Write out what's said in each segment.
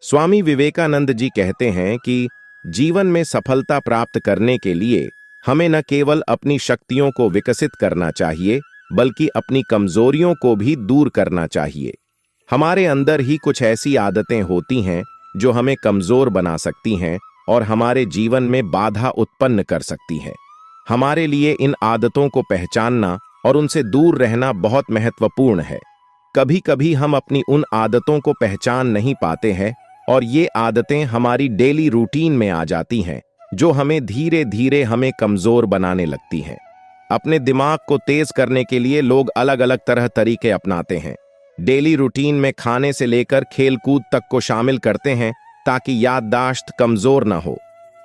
स्वामी विवेकानंद जी कहते हैं कि जीवन में सफलता प्राप्त करने के लिए हमें न केवल अपनी शक्तियों को विकसित करना चाहिए, बल्कि अपनी कमजोरियों को भी दूर करना चाहिए। हमारे अंदर ही कुछ ऐसी आदतें होती हैं जो हमें कमजोर बना सकती हैं और हमारे जीवन में बाधा उत्पन्न कर सकती हैं। हमारे लिए इन आदतों को पहचानना और उनसे दूर रहना बहुत महत्वपूर्ण है। कभी कभी हम अपनी उन आदतों को पहचान नहीं पाते हैं और ये आदतें हमारी डेली रूटीन में आ जाती हैं, जो हमें धीरे धीरे हमें कमजोर बनाने लगती हैं। अपने दिमाग को तेज करने के लिए लोग अलग अलग तरह तरीके अपनाते हैं। डेली रूटीन में खाने से लेकर खेल कूद तक को शामिल करते हैं ताकि याददाश्त कमजोर ना हो।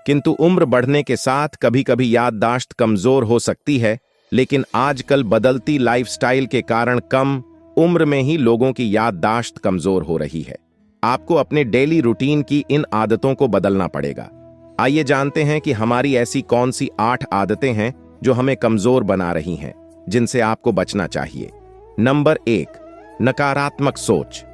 किंतु उम्र बढ़ने के साथ कभी कभी याददाश्त कमजोर हो सकती है, लेकिन आजकल बदलती लाइफस्टाइल के कारण कम उम्र में ही लोगों की याददाश्त कमजोर हो रही है। आपको अपने डेली रूटीन की इन आदतों को बदलना पड़ेगा। आइए जानते हैं कि हमारी ऐसी कौन सी 8 आदतें हैं जो हमें कमजोर बना रही हैं, जिनसे आपको बचना चाहिए। नंबर 1, नकारात्मक सोच।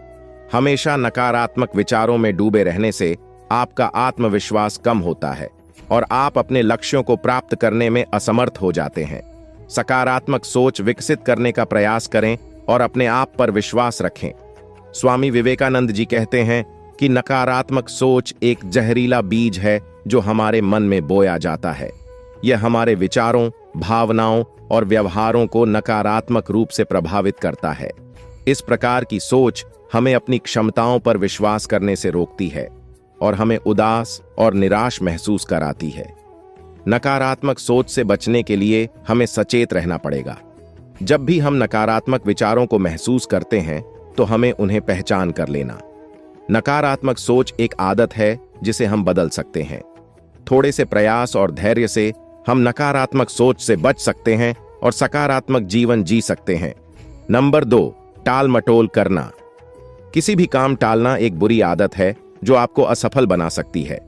हमेशा नकारात्मक विचारों में डूबे रहने से आपका आत्मविश्वास कम होता है और आप अपने लक्ष्यों को प्राप्त करने में असमर्थ हो जाते हैं। सकारात्मक सोच विकसित करने का प्रयास करें और अपने आप पर विश्वास रखें। स्वामी विवेकानंद जी कहते हैं कि नकारात्मक सोच एक जहरीला बीज है जो हमारे मन में बोया जाता है। यह हमारे विचारों, भावनाओं और व्यवहारों को नकारात्मक रूप से प्रभावित करता है। इस प्रकार की सोच हमें अपनी क्षमताओं पर विश्वास करने से रोकती है और हमें उदास और निराश महसूस कराती है। नकारात्मक सोच से बचने के लिए हमें सचेत रहना पड़ेगा। जब भी हम नकारात्मक विचारों को महसूस करते हैं तो हमें उन्हें पहचान कर लेना। नकारात्मक सोच एक आदत है जिसे हम बदल सकते हैं। थोड़े से प्रयास और धैर्य से हम नकारात्मक सोच से बच सकते हैं और सकारात्मक जीवन जी सकते हैं। नंबर 2, टाल मटोल करना। किसी भी काम टालना एक बुरी आदत है जो आपको असफल बना सकती है।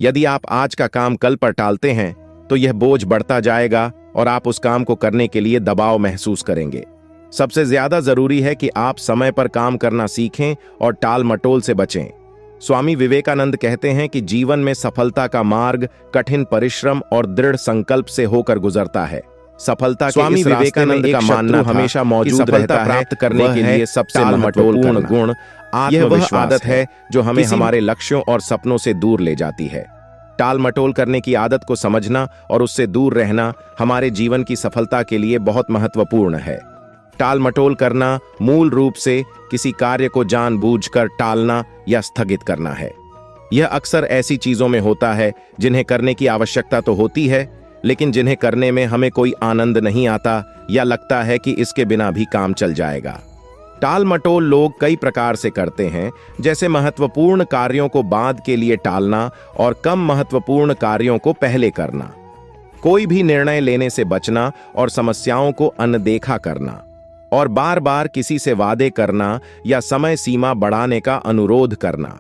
यदि आप आज का काम कल पर टालते हैं तो यह बोझ बढ़ता जाएगा और आप उस काम को करने के लिए दबाव महसूस करेंगे। सबसे ज्यादा जरूरी है कि आप समय पर काम करना सीखें और टाल मटोल से बचें। स्वामी विवेकानंद कहते हैं कि जीवन में सफलता का मार्ग कठिन परिश्रम और दृढ़ संकल्प से होकर गुजरता है। सफलता के इस रास्ते में एक मानना हमेशा मौजूद रहता है। प्राप्त करने के लिए सबसे महत्वपूर्ण गुण आत्मविश्वास आदत है जो हमें हमारे लक्ष्यों और सपनों से दूर ले जाती है। टाल मटोल करने की आदत को समझना और उससे दूर रहना हमारे जीवन की सफलता के लिए बहुत महत्वपूर्ण है। टाल मटोल करना मूल रूप से किसी कार्य को जानबूझकर टालना या स्थगित करना है। यह अक्सर ऐसी चीजों में होता है जिन्हें करने की आवश्यकता तो होती है, लेकिन जिन्हें करने में हमें कोई आनंद नहीं आता या लगता है कि इसके बिना भी काम चल जाएगा। टाल मटोल लोग कई प्रकार से करते हैं, जैसे महत्वपूर्ण कार्यों को बाद के लिए टालना और कम महत्वपूर्ण कार्यों को पहले करना, कोई भी निर्णय लेने से बचना और समस्याओं को अनदेखा करना, और बार बार किसी से वादे करना या समय सीमा बढ़ाने का अनुरोध करना।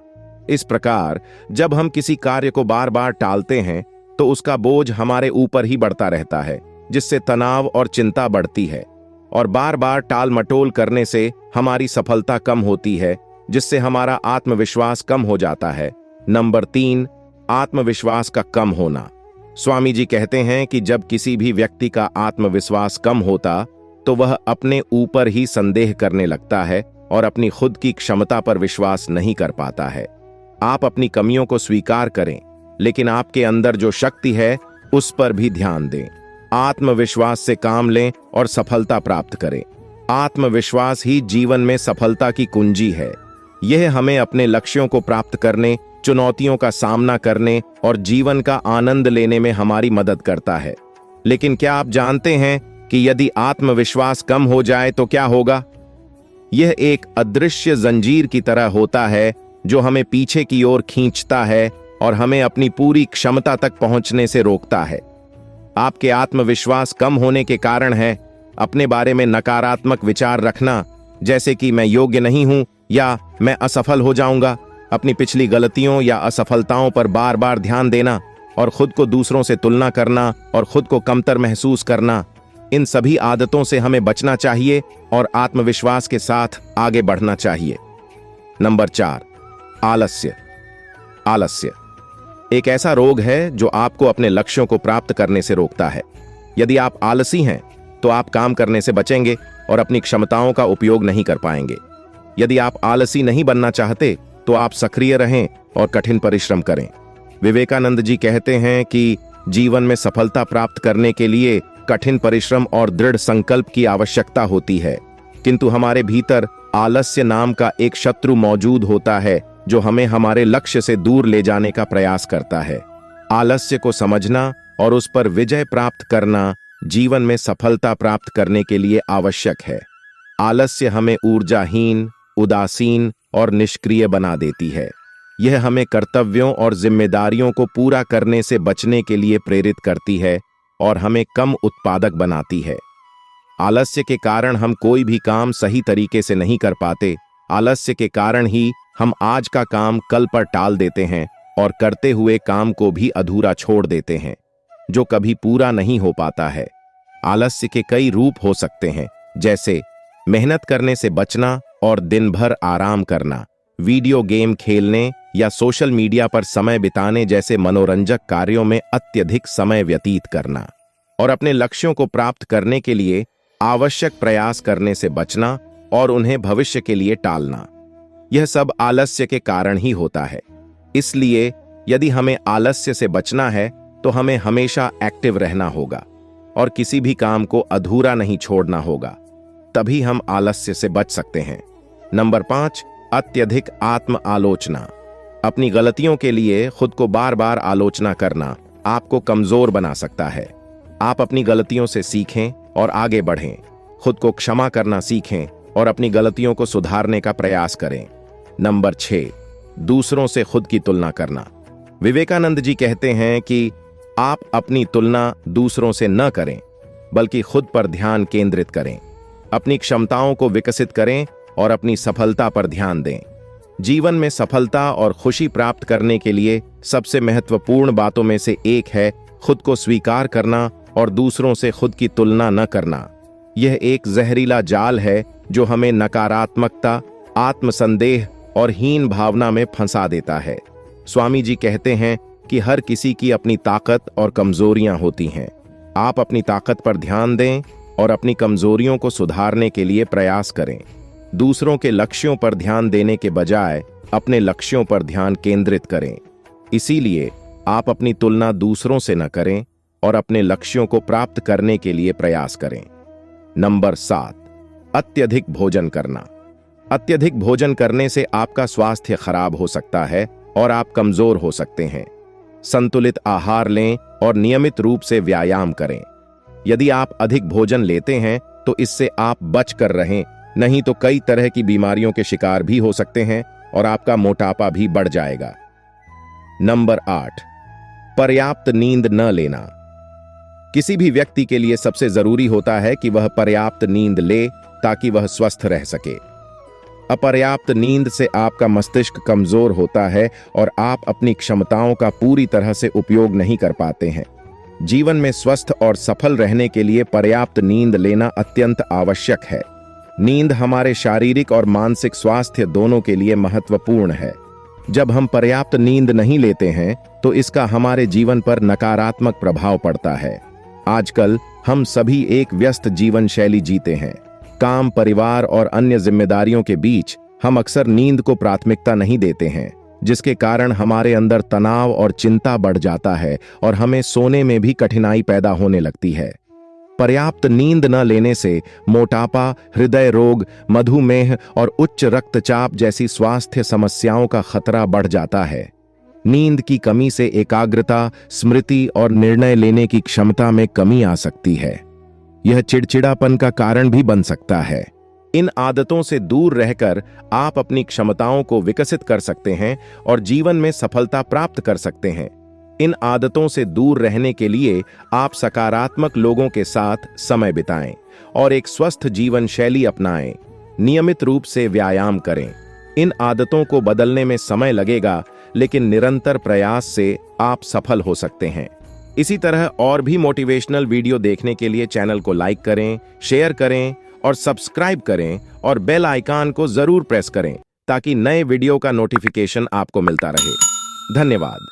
इस प्रकार जब हम किसी कार्य को बार बार टालते हैं तो उसका बोझ हमारे ऊपर ही बढ़ता रहता है, जिससे तनाव और चिंता बढ़ती है। और बार बार टाल मटोल करने से हमारी सफलता कम होती है, जिससे हमारा आत्मविश्वास कम हो जाता है। नंबर 3, आत्मविश्वास का कम होना। स्वामी जी कहते हैं कि जब किसी भी व्यक्ति का आत्मविश्वास कम होता तो वह अपने ऊपर ही संदेह करने लगता है और अपनी खुद की क्षमता पर विश्वास नहीं कर पाता है। आप अपनी कमियों को स्वीकार करें, लेकिन आपके अंदर जो शक्ति है उस पर भी ध्यान दें। आत्मविश्वास से काम लें और सफलता प्राप्त करें। आत्मविश्वास ही जीवन में सफलता की कुंजी है। यह हमें अपने लक्ष्यों को प्राप्त करने, चुनौतियों का सामना करने और जीवन का आनंद लेने में हमारी मदद करता है। लेकिन क्या आप जानते हैं कि यदि आत्मविश्वास कम हो जाए तो क्या होगा? यह एक अदृश्य जंजीर की तरह होता है जो हमें पीछे की ओर खींचता है और हमें अपनी पूरी क्षमता तक पहुंचने से रोकता है। आपके आत्मविश्वास कम होने के कारण है अपने बारे में नकारात्मक विचार रखना, जैसे कि मैं योग्य नहीं हूं या मैं असफल हो जाऊंगा। अपनी पिछली गलतियों या असफलताओं पर बार बार ध्यान देना और खुद को दूसरों से तुलना करना और खुद को कमतर महसूस करना, इन सभी आदतों से हमें बचना चाहिए और आत्मविश्वास के साथ आगे बढ़ना चाहिए। नंबर 4, आलस्य। आलस्य एक ऐसा रोग है जो आपको अपने लक्ष्यों को प्राप्त करने से रोकता है। यदि आप आलसी हैं तो आप काम करने से बचेंगे और अपनी क्षमताओं का उपयोग नहीं कर पाएंगे। यदि आप आलसी नहीं बनना चाहते तो आप सक्रिय रहें और कठिन परिश्रम करें। विवेकानंद जी कहते हैं कि जीवन में सफलता प्राप्त करने के लिए कठिन परिश्रम और दृढ़ संकल्प की आवश्यकता होती है, किंतु हमारे भीतर आलस्य नाम का एक शत्रु मौजूद होता है जो हमें हमारे लक्ष्य से दूर ले जाने का प्रयास करता है। आलस्य को समझना और उस पर विजय प्राप्त करना जीवन में सफलता प्राप्त करने के लिए आवश्यक है। आलस्य हमें ऊर्जाहीन, उदासीन और निष्क्रिय बना देती है। यह हमें कर्तव्यों और जिम्मेदारियों को पूरा करने से बचने के लिए प्रेरित करती है और हमें कम उत्पादक बनाती है। आलस्य के कारण हम कोई भी काम सही तरीके से नहीं कर पाते। आलस्य के कारण ही हम आज का काम कल पर टाल देते हैं और करते हुए काम को भी अधूरा छोड़ देते हैं, जो कभी पूरा नहीं हो पाता है। आलस्य के कई रूप हो सकते हैं, जैसे मेहनत करने से बचना और दिन भर आराम करना, वीडियो गेम खेलने या सोशल मीडिया पर समय बिताने जैसे मनोरंजक कार्यों में अत्यधिक समय व्यतीत करना, और अपने लक्ष्यों को प्राप्त करने के लिए आवश्यक प्रयास करने से बचना और उन्हें भविष्य के लिए टालना। यह सब आलस्य के कारण ही होता है। इसलिए यदि हमें आलस्य से बचना है तो हमें हमेशा एक्टिव रहना होगा और किसी भी काम को अधूरा नहीं छोड़ना होगा, तभी हम आलस्य से बच सकते हैं। नंबर 5, अत्यधिक आत्म आलोचना। अपनी गलतियों के लिए खुद को बार बार आलोचना करना आपको कमजोर बना सकता है। आप अपनी गलतियों से सीखें और आगे बढ़ें। खुद को क्षमा करना सीखें और अपनी गलतियों को सुधारने का प्रयास करें। नंबर 6, दूसरों से खुद की तुलना करना। विवेकानंद जी कहते हैं कि आप अपनी तुलना दूसरों से न करें, बल्कि खुद पर ध्यान केंद्रित करें। अपनी क्षमताओं को विकसित करें और अपनी सफलता पर ध्यान दें। जीवन में सफलता और खुशी प्राप्त करने के लिए सबसे महत्वपूर्ण बातों में से एक है खुद को स्वीकार करना और दूसरों से खुद की तुलना न करना। यह एक जहरीला जाल है जो हमें नकारात्मकता, आत्मसंदेह और हीन भावना में फंसा देता है। स्वामी जी कहते हैं कि हर किसी की अपनी ताकत और कमजोरियां होती हैं। आप अपनी ताकत पर ध्यान दें और अपनी कमजोरियों को सुधारने के लिए प्रयास करें। दूसरों के लक्ष्यों पर ध्यान देने के बजाय अपने लक्ष्यों पर ध्यान केंद्रित करें। इसीलिए आप अपनी तुलना दूसरों से न करें और अपने लक्ष्यों को प्राप्त करने के लिए प्रयास करें। नंबर 7, अत्यधिक भोजन करना। अत्यधिक भोजन करने से आपका स्वास्थ्य खराब हो सकता है और आप कमजोर हो सकते हैं। संतुलित आहार लें और नियमित रूप से व्यायाम करें। यदि आप अधिक भोजन लेते हैं तो इससे आप बच कर रहें, नहीं तो कई तरह की बीमारियों के शिकार भी हो सकते हैं और आपका मोटापा भी बढ़ जाएगा। नंबर 8, पर्याप्त नींद न लेना। किसी भी व्यक्ति के लिए सबसे जरूरी होता है कि वह पर्याप्त नींद ले ताकि वह स्वस्थ रह सके। अपर्याप्त नींद से आपका मस्तिष्क कमजोर होता है और आप अपनी क्षमताओं का पूरी तरह से उपयोग नहीं कर पाते हैं। जीवन में स्वस्थ और सफल रहने के लिए पर्याप्त नींद लेना अत्यंत आवश्यक है। नींद हमारे शारीरिक और मानसिक स्वास्थ्य दोनों के लिए महत्वपूर्ण है। जब हम पर्याप्त नींद नहीं लेते हैं तो इसका हमारे जीवन पर नकारात्मक प्रभाव पड़ता है। आजकल हम सभी एक व्यस्त जीवन शैली जीते हैं। काम, परिवार और अन्य जिम्मेदारियों के बीच हम अक्सर नींद को प्राथमिकता नहीं देते हैं, जिसके कारण हमारे अंदर तनाव और चिंता बढ़ जाता है और हमें सोने में भी कठिनाई पैदा होने लगती है। पर्याप्त नींद न लेने से मोटापा, हृदय रोग, मधुमेह और उच्च रक्तचाप जैसी स्वास्थ्य समस्याओं का खतरा बढ़ जाता है। नींद की कमी से एकाग्रता, स्मृति और निर्णय लेने की क्षमता में कमी आ सकती है। यह चिड़चिड़ापन का कारण भी बन सकता है। इन आदतों से दूर रहकर आप अपनी क्षमताओं को विकसित कर सकते हैं और जीवन में सफलता प्राप्त कर सकते हैं। इन आदतों से दूर रहने के लिए आप सकारात्मक लोगों के साथ समय बिताएं और एक स्वस्थ जीवन शैली अपनाएं। नियमित रूप से व्यायाम करें। इन आदतों को बदलने में समय लगेगा, लेकिन निरंतर प्रयास से आप सफल हो सकते हैं। इसी तरह और भी मोटिवेशनल वीडियो देखने के लिए चैनल को लाइक करें, शेयर करें और सब्सक्राइब करें और बेल आइकन को जरूर प्रेस करें ताकि नए वीडियो का नोटिफिकेशन आपको मिलता रहे। धन्यवाद।